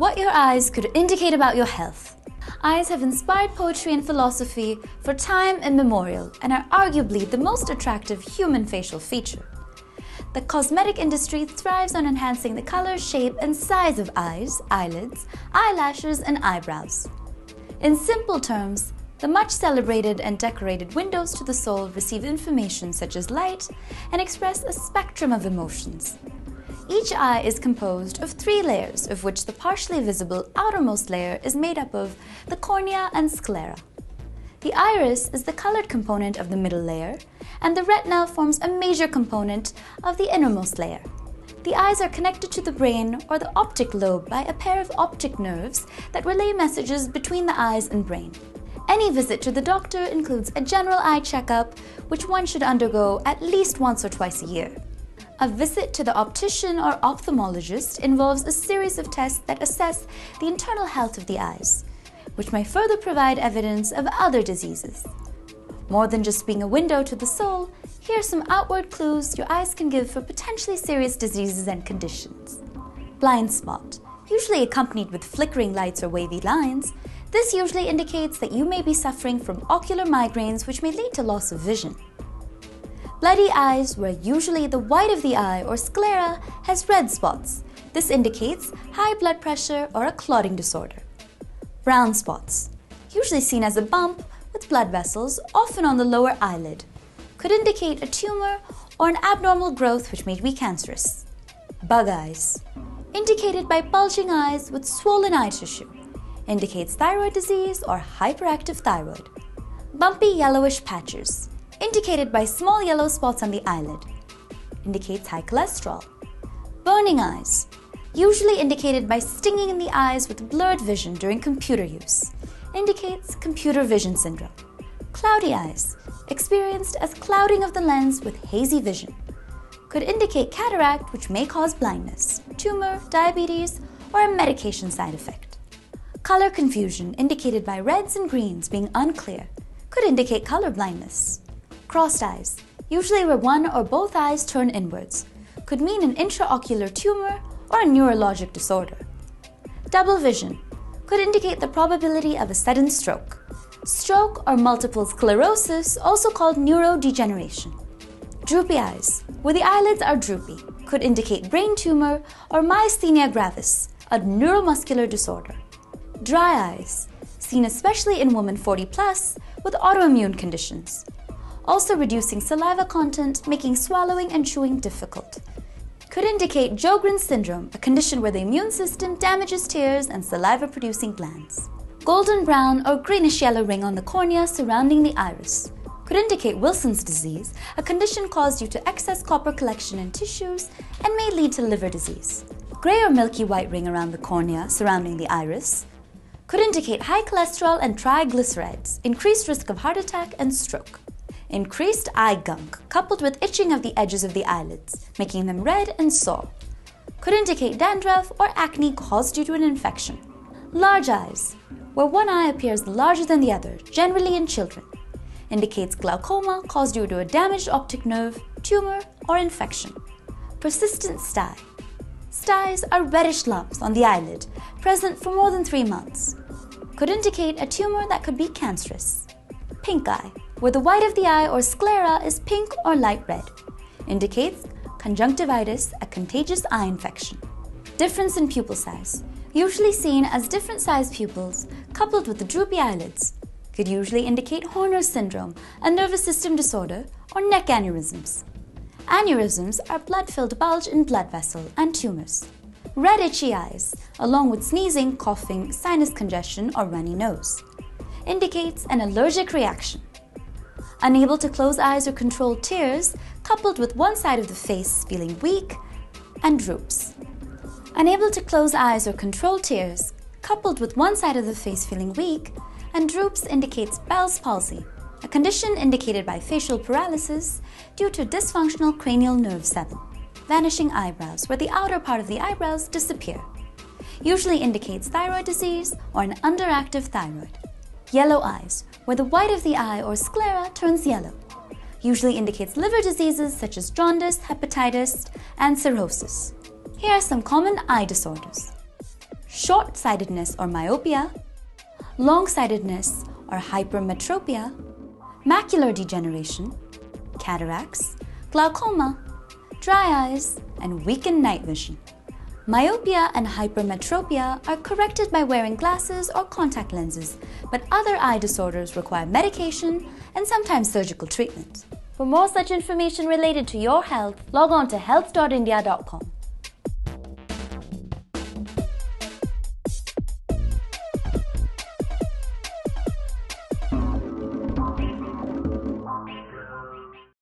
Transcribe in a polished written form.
What your eyes could indicate about your health. Eyes have inspired poetry and philosophy for time immemorial and are arguably the most attractive human facial feature. The cosmetic industry thrives on enhancing the color, shape, and size of eyes, eyelids, eyelashes, and eyebrows. In simple terms, the much celebrated and decorated windows to the soul receive information such as light and express a spectrum of emotions. Each eye is composed of 3 layers, of which the partially visible outermost layer is made up of the cornea and sclera. The iris is the colored component of the middle layer, and the retina forms a major component of the innermost layer. The eyes are connected to the brain or the optic lobe by a pair of optic nerves that relay messages between the eyes and brain. Any visit to the doctor includes a general eye checkup, which one should undergo at least once or twice a year. A visit to the optician or ophthalmologist involves a series of tests that assess the internal health of the eyes, which may further provide evidence of other diseases. More than just being a window to the soul, here are some outward clues your eyes can give for potentially serious diseases and conditions. Blind spot, usually accompanied with flickering lights or wavy lines. This usually indicates that you may be suffering from ocular migraines, which may lead to loss of vision. Bloody eyes, where usually the white of the eye or sclera has red spots. This indicates high blood pressure or a clotting disorder. Brown spots, usually seen as a bump with blood vessels, often on the lower eyelid, could indicate a tumor or an abnormal growth which may be cancerous. Bug eyes, indicated by bulging eyes with swollen eye tissue, indicates thyroid disease or hyperactive thyroid. Bumpy yellowish patches, indicated by small yellow spots on the eyelid, indicates high cholesterol. Burning eyes, usually indicated by stinging in the eyes with blurred vision during computer use, indicates computer vision syndrome. Cloudy eyes, experienced as clouding of the lens with hazy vision, could indicate cataract, which may cause blindness, tumor, diabetes, or a medication side effect. Color confusion, indicated by reds and greens being unclear, could indicate color blindness. Crossed eyes, usually where one or both eyes turn inwards, could mean an intraocular tumor or a neurologic disorder. Double vision could indicate the probability of a sudden stroke. Stroke or multiple sclerosis, also called neurodegeneration. Droopy eyes, where the eyelids are droopy, could indicate brain tumor or myasthenia gravis, a neuromuscular disorder. Dry eyes, seen especially in women 40+ with autoimmune conditions, also reducing saliva content, making swallowing and chewing difficult. Could indicate Sjogren's syndrome, a condition where the immune system damages tears and saliva-producing glands. Golden brown or greenish-yellow ring on the cornea surrounding the iris could indicate Wilson's disease, a condition caused due to excess copper collection in tissues and may lead to liver disease. Gray or milky white ring around the cornea surrounding the iris could indicate high cholesterol and triglycerides, increased risk of heart attack and stroke. Increased eye gunk, coupled with itching of the edges of the eyelids, making them red and sore, could indicate dandruff or acne caused due to an infection. Large eyes, where one eye appears larger than the other, generally in children, indicates glaucoma caused due to a damaged optic nerve, tumor, or infection. Persistent stye. Styes are reddish lumps on the eyelid, present for more than 3 months. Could indicate a tumor that could be cancerous. Pink eye, where the white of the eye or sclera is pink or light red, indicates conjunctivitis, a contagious eye infection. Difference in pupil size, usually seen as different sized pupils coupled with the droopy eyelids, could usually indicate Horner's syndrome, a nervous system disorder, or neck aneurysms. Aneurysms are blood-filled bulge in blood vessel and tumors. Red itchy eyes, along with sneezing, coughing, sinus congestion, or runny nose, indicates an allergic reaction. Unable to close eyes or control tears, coupled with one side of the face feeling weak and droops. Unable to close eyes or control tears, coupled with one side of the face feeling weak and droops indicates Bell's palsy, a condition indicated by facial paralysis due to dysfunctional cranial nerve 7. Vanishing eyebrows, where the outer part of the eyebrows disappear, usually indicates thyroid disease or an underactive thyroid. Yellow eyes, where the white of the eye or sclera turns yellow, usually indicates liver diseases such as jaundice, hepatitis, and cirrhosis. Here are some common eye disorders. short-sightedness or myopia, long-sightedness or hypermetropia, macular degeneration, cataracts, glaucoma, dry eyes, and weakened night vision. Myopia and hypermetropia are corrected by wearing glasses or contact lenses, but other eye disorders require medication and sometimes surgical treatment. For more such information related to your health, log on to health.india.com.